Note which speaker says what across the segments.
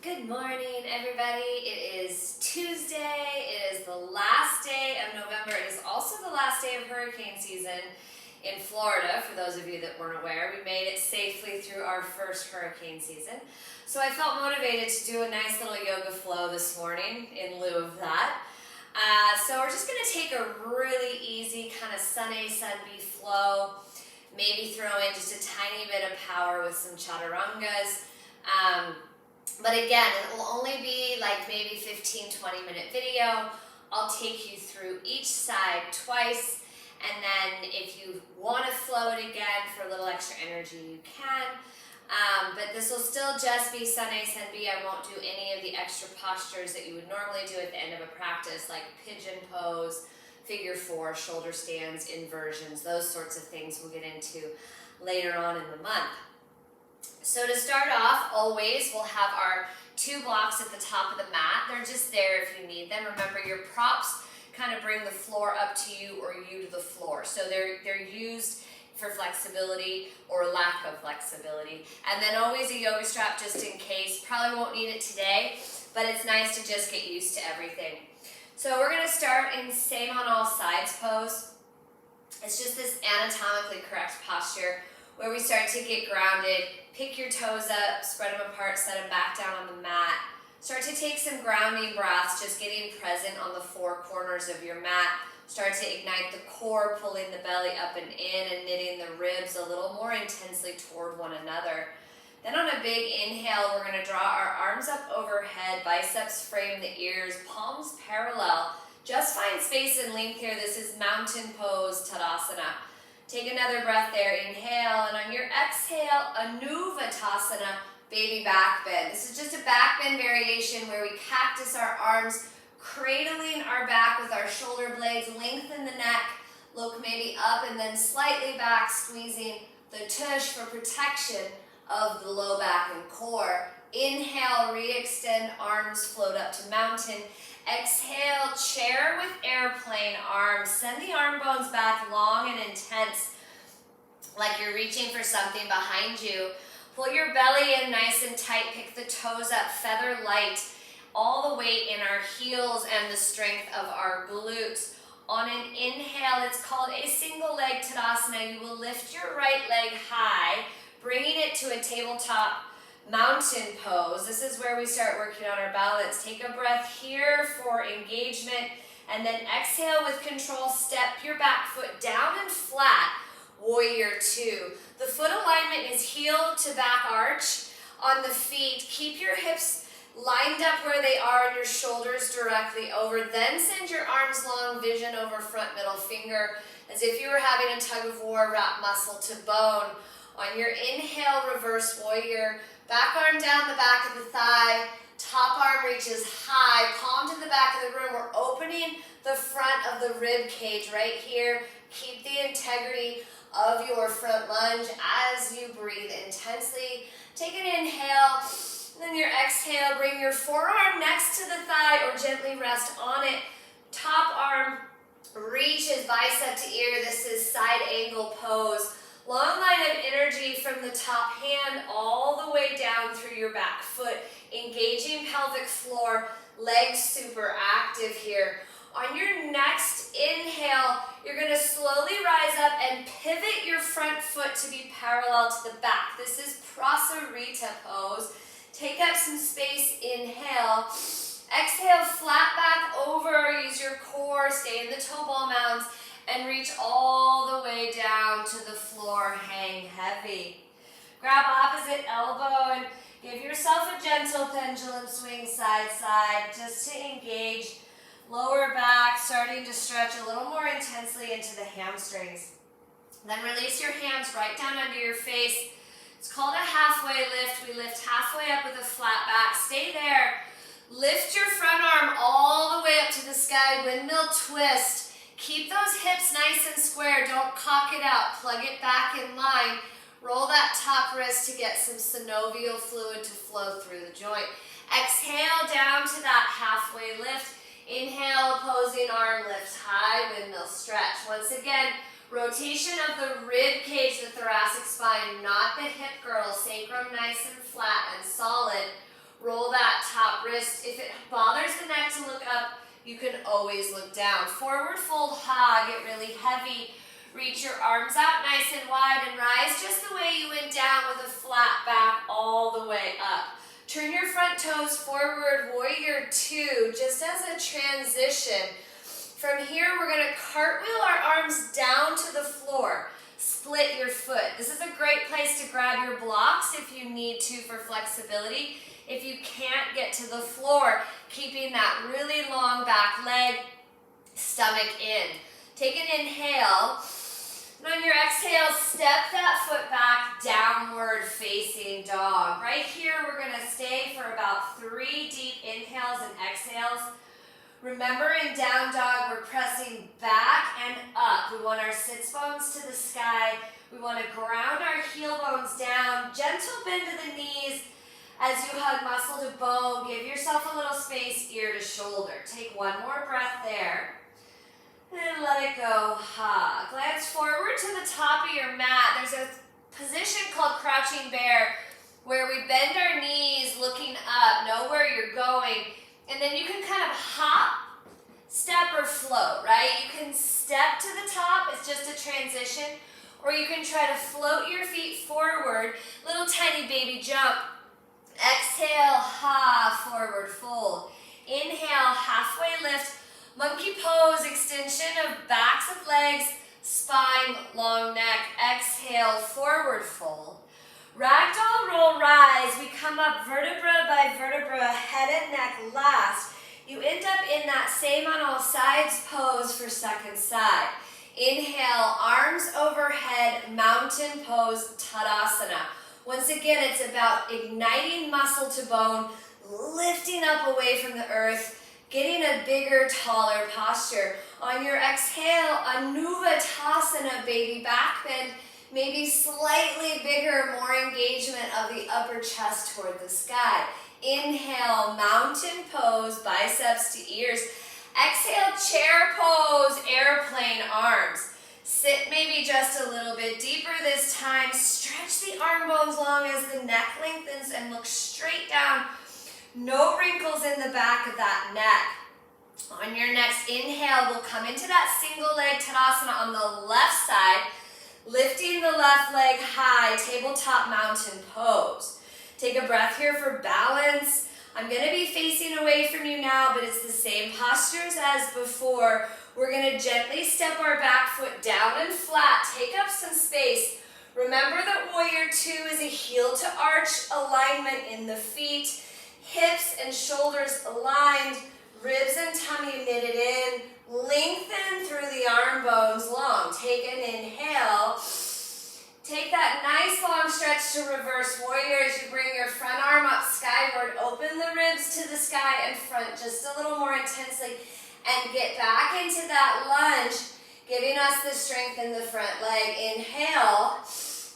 Speaker 1: Good morning, everybody. It is Tuesday. It is the last day of November. It is also the last day of hurricane season in Florida, for those of you that weren't aware. We made it safely through our first hurricane season. So I felt motivated to do a nice little yoga flow this morning in lieu of that. So we're just going to take a really easy kind of sun A, sun B flow. Maybe throw in just a tiny bit of power with some chaturangas. But again, it will only be like maybe 15-20 minute video. I'll take you through each side twice, and then if you want to flow it again for a little extra energy, you can. But this will still just be sun A, sun B. I won't do any of the extra postures that you would normally do at the end of a practice, like pigeon pose, figure four, shoulder stands, inversions, those sorts of things we'll get into later on in the month. So to start off, always we'll have our two blocks at the top of the mat. They're just there if you need them. Remember, your props kind of bring the floor up to you or you to the floor. So they're used for flexibility or lack of flexibility. And then always a yoga strap just in case. Probably won't need it today, but it's nice to just get used to everything. So we're going to start in same on all sides pose. It's just this anatomically correct posture where we start to get grounded. Pick your toes up, spread them apart, set them back down on the mat. Start to take some grounding breaths, just getting present on the four corners of your mat. Start to ignite the core, pulling the belly up and in and knitting the ribs a little more intensely toward one another. Then on a big inhale, we're going to draw our arms up overhead, biceps frame the ears, palms parallel. Just find space and length here. This is mountain pose, Tadasana. Take another breath there, inhale, and on your exhale, Anuvatasana, baby back bend. This is just a back bend variation where we cactus our arms, cradling our back with our shoulder blades, lengthen the neck, look maybe up and then slightly back, squeezing the tush for protection of the low back and core. Inhale, re-extend, arms float up to mountain. Exhale, chair with airplane arms. Send the arm bones back long and intense, like you're reaching for something behind you. Pull your belly in nice and tight. Pick the toes up, feather light. All the weight in our heels and the strength of our glutes. On an inhale, it's called a single leg Tadasana. You will lift your right leg high, bringing it to a tabletop mountain pose. This is where we start working on our balance. Take a breath here for engagement, and then exhale with control. Step your back foot down and flat. Warrior two. The foot alignment is heel to back arch on the feet. Keep your hips lined up where they are and your shoulders directly over. Then send your arms long, vision over front middle finger, as if you were having a tug of war, wrap muscle to bone. On your inhale, reverse warrior. Back arm down the back of the thigh, top arm reaches high, palm to the back of the room. We're opening the front of the rib cage right here. Keep the integrity of your front lunge as you breathe intensely. Take an inhale, and then your exhale, bring your forearm next to the thigh or gently rest on it. Top arm reaches bicep to ear. This is side angle pose. Long line of energy from the top hand all the way down through your back foot, engaging pelvic floor, legs super active here. On your next inhale, you're going to slowly rise up and pivot your front foot to be parallel to the back. This is Prasarita pose. Take up some space, inhale. Exhale, flat back over, use your core, stay in the toe ball mounds, and reach all the way down to the floor, hang heavy. Grab opposite elbow and give yourself a gentle pendulum swing side side just to engage lower back, starting to stretch a little more intensely into the hamstrings. Then release your hands right down under your face. It's called a halfway lift. We lift halfway up with a flat back. Stay there. Lift your front arm all the way up to the sky, windmill twist. Keep those hips nice and square. Don't cock it out. Plug it back in line. Roll that top wrist to get some synovial fluid to flow through the joint. Exhale down to that halfway lift. Inhale, opposing arm lifts high, windmill stretch. Once again, rotation of the rib cage, the thoracic spine, not the hip girdle. Sacrum nice and flat and solid. Roll that wrist. If it bothers the neck to look up, you can always look down. Forward fold, ha, get really heavy. Reach your arms out nice and wide and rise just the way you went down with a flat back all the way up. Turn your front toes forward, warrior two, just as a transition. From here, we're gonna cartwheel our arms down to the floor. Split your foot. This is a great place to grab your blocks if you need to for flexibility. If you can't get to the floor, keeping that really long back leg, stomach in. Take an inhale. And on your exhale, step that foot back, downward facing dog. Right here, we're gonna stay for about 3 deep inhales and exhales. Remember, in down dog, we're pressing back and up. We want our sits bones to the sky. We want to ground our heel bones down. Gentle bend to the knees as you hug muscle to bone. Give yourself a little space, ear to shoulder. Take one more breath there. And let it go. Ha. Glance forward to the top of your mat. There's a position called crouching bear where we bend our knees looking up, know where you're going. And then you can kind of hop, step, or float, right? You can step to the top, it's just a transition, or you can try to float your feet forward, little tiny baby jump. Exhale, ha, forward fold. Inhale, halfway lift, monkey pose, extension of backs of legs, spine, long neck. Exhale, forward fold. Ragdoll roll, rise. We come up vertebra by vertebra, head and neck last. You end up in that same on all sides pose for second side. Inhale, arms overhead, mountain pose, Tadasana. Once again, it's about igniting muscle to bone, lifting up away from the earth, getting a bigger, taller posture. On your exhale, Anuvatasana, baby back bend. Maybe slightly bigger, more engagement of the upper chest toward the sky. Inhale, mountain pose, biceps to ears. Exhale, chair pose, airplane arms. Sit maybe just a little bit deeper this time. Stretch the arm bones long as the neck lengthens and look straight down. No wrinkles in the back of that neck. On your next inhale, we'll come into that single leg Tadasana on the left side. Lifting the left leg high, tabletop mountain pose. Take a breath here for balance. I'm gonna be facing away from you now, but it's the same postures as before. We're gonna gently step our back foot down and flat. Take up some space. Remember that warrior two is a heel to arch alignment in the feet. Hips and shoulders aligned. Ribs and tummy knitted in. Lengthen through the arm bones long. Take an inhale. Take that nice long stretch to reverse warrior as you bring your front arm up skyward. Open the ribs to the sky and front just a little more intensely. And get back into that lunge, giving us the strength in the front leg. Inhale.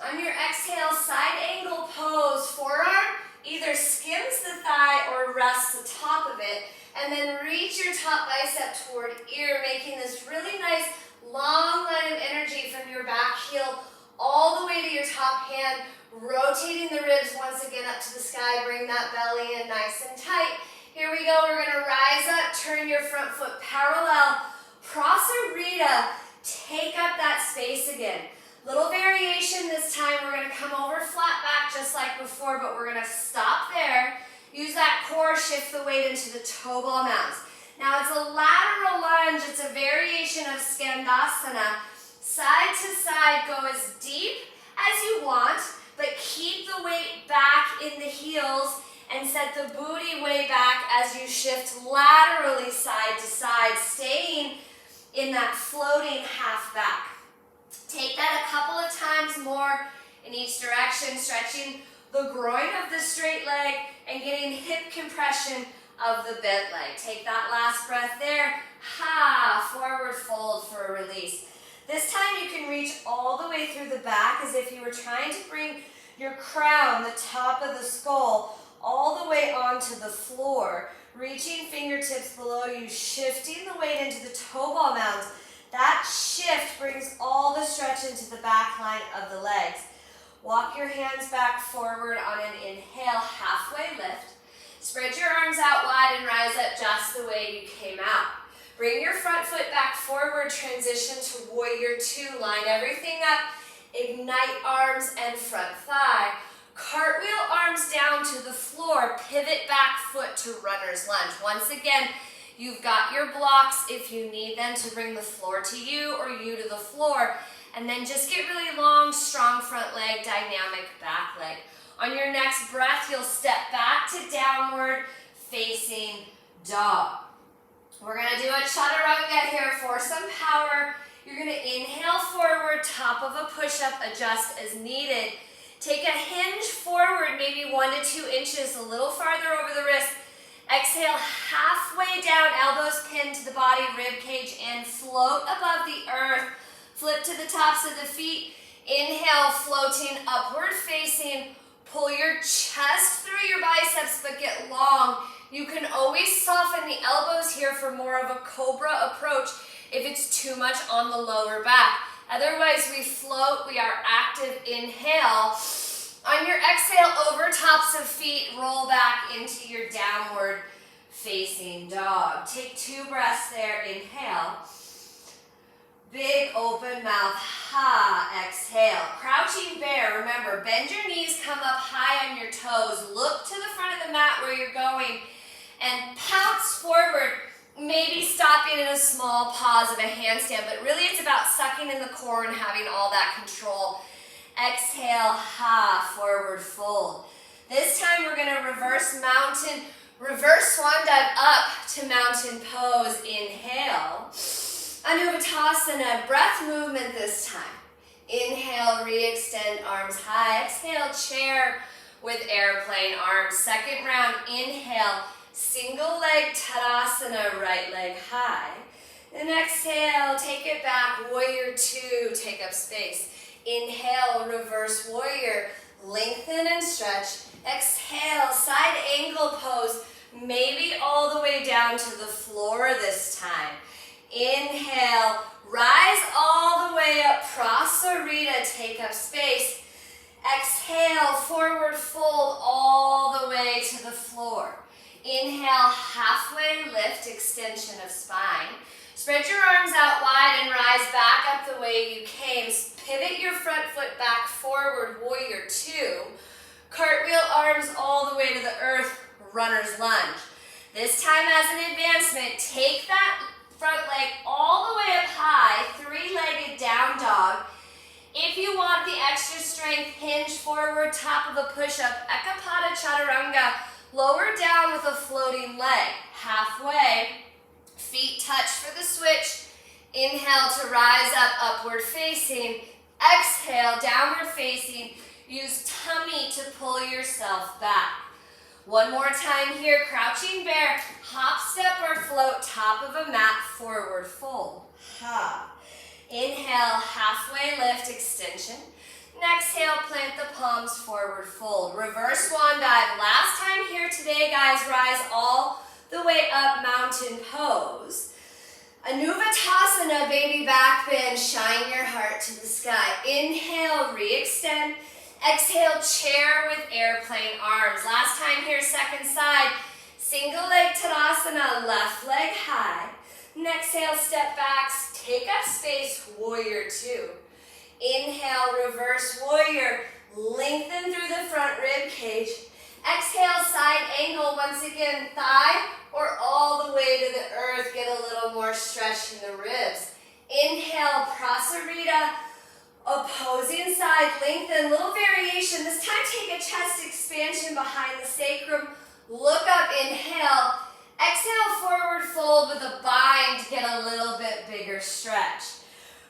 Speaker 1: On your exhale, side angle pose. Forearm either skims the thigh or rests the top of it. And then reach your top bicep toward ear, making this really nice long line of energy from your back heel all the way to your top hand, rotating the ribs once again up to the sky. Bring that belly in nice and tight. Here we go. We're going to rise up, turn your front foot parallel. Prasarita, take up that space again. Little variation this time. We're going to come over flat back just like before, but we're going to stop there. Use that core, shift the weight into the toe ball mounds. Now it's a lateral lunge. It's a variation of Skandasana. Side to side, go as deep as you want, but keep the weight back in the heels and set the booty way back as you shift laterally side to side, staying in that floating half back. Take that a couple of times more in each direction, stretching the groin of the straight leg and getting hip compression of the bent leg. Take that last breath there. Ha, forward fold for a release. This time you can reach all the way through the back as if you were trying to bring your crown, the top of the skull, all the way onto the floor. Reaching fingertips below you, shifting the weight into the toe ball mounds. That shift brings all the stretch into the back line of the legs. Walk your hands back forward on an inhale, halfway lift. Spread your arms out wide and rise up just the way you came out. Bring your front foot back forward, transition to warrior two. Line everything up, ignite arms and front thigh. Cartwheel arms down to the floor, pivot back foot to runner's lunge. Once again, you've got your blocks if you need them to bring the floor to you or you to the floor. And then just get really long, strong front leg, dynamic back leg. On your next breath, you'll step back to downward facing dog. We're going to do a chaturanga here for some power. You're going to inhale forward, top of a push-up, adjust as needed. Take a hinge forward, maybe 1 to 2 inches, a little farther over the wrist. Exhale, halfway down, elbows pinned to the body, rib cage in, float above the earth. Flip to the tops of the feet. Inhale, floating upward facing. Pull your chest through your biceps, but get long. You can always soften the elbows here for more of a cobra approach if it's too much on the lower back. Otherwise, we float, we are active. Inhale. On your exhale, over tops of feet, roll back into your downward facing dog. Take 2 breaths there. Inhale. Big open mouth, ha, exhale. Crouching bear, remember, bend your knees, come up high on your toes. Look to the front of the mat where you're going and pounce forward. Maybe stopping in a small pause of a handstand, but really it's about sucking in the core and having all that control. Exhale, ha, forward fold. This time we're going to reverse swan dive up to mountain pose. Inhale. Anuvattasana, breath movement this time. Inhale, re-extend arms high. Exhale, chair with airplane arms. Second round, inhale, single leg Tadasana, right leg high. Then exhale, take it back, warrior two, take up space. Inhale, reverse warrior, lengthen and stretch. Exhale, side angle pose, maybe all the way down to the floor this time. Inhale, rise all the way up, Prasarita, take up space. Exhale, forward fold all the way to the floor. Inhale, halfway lift, extension of spine. Spread your arms out wide and rise back up the way you came. Pivot your front foot back forward, warrior two. Cartwheel arms all the way to the earth, runner's lunge. This time as an advancement, take that front leg all the way up high, three-legged down dog. If you want the extra strength, hinge forward, top of a push-up, Ekapada Chaturanga, lower down with a floating leg. Halfway, feet touch for the switch. Inhale to rise up, upward facing. Exhale, downward facing. Use tummy to pull yourself back. One more time here, crouching bear, hop, step, or float, top of a mat, forward fold. Ha. Inhale, halfway lift, extension. And exhale, plant the palms, forward fold. Reverse swan dive. Last time here today, guys, rise all the way up, mountain pose. Anuvattasana, baby back bend, shine your heart to the sky. Inhale, re-extend. Exhale, chair with airplane arms. Last time here, second side. Single leg Tadasana, left leg high. And exhale, step backs, take up space, warrior two. Inhale, reverse warrior, lengthen through the front rib cage. Exhale, side angle, once again, thigh or all the way to the earth. Get a little more stretch in the ribs. Inhale, Prasarita. Opposing side, lengthen, little variation. This time take a chest expansion behind the sacrum. Look up, inhale. Exhale, forward fold with a bind to get a little bit bigger stretch.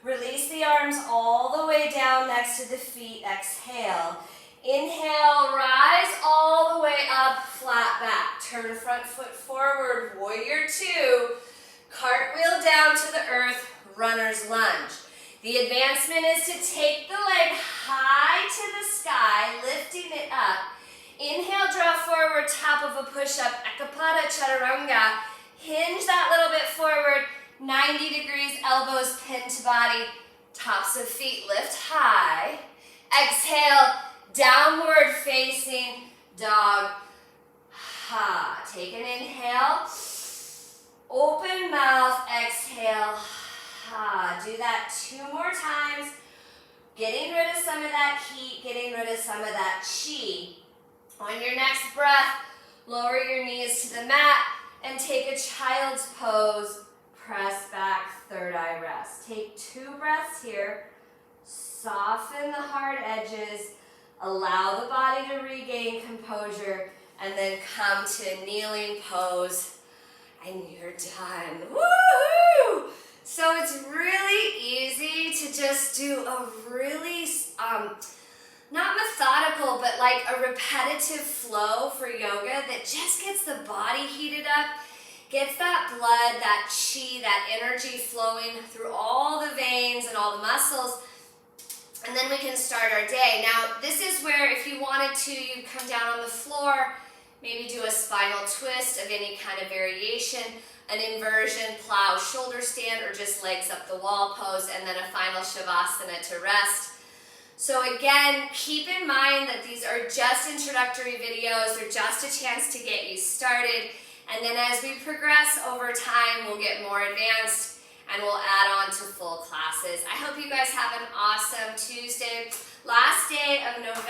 Speaker 1: Release the arms all the way down next to the feet. Exhale. Inhale, rise all the way up, flat back. Turn front foot forward, warrior two. Cartwheel down to the earth, runner's lunge. The advancement is to take the leg high to the sky, lifting it up. Inhale, draw forward, top of a push-up, Ekapada Chaturanga. Hinge that little bit forward, 90 degrees, elbows pinned to body, tops of feet lift high. Exhale, downward facing dog. Ha. do that 2 more times, getting rid of some of that heat, getting rid of some of that chi. On your next breath, lower your knees to the mat and take a child's pose. Press back, third eye rest. Take 2 breaths here. Soften the hard edges. Allow the body to regain composure. And then come to kneeling pose. And you're done. Woohoo! So it's really easy to just do a really, not methodical, but like a repetitive flow for yoga that just gets the body heated up, gets that blood, that chi, that energy flowing through all the veins and all the muscles, and then we can start our day. Now, this is where if you wanted to, you come down on the floor, maybe do a spinal twist of any kind of variation, an inversion, plow, shoulder stand, or just legs up the wall pose, and then a final shavasana to rest. So again, keep in mind that these are just introductory videos. They're just a chance to get you started. And then as we progress over time, we'll get more advanced and we'll add on to full classes. I hope you guys have an awesome Tuesday, last day of November.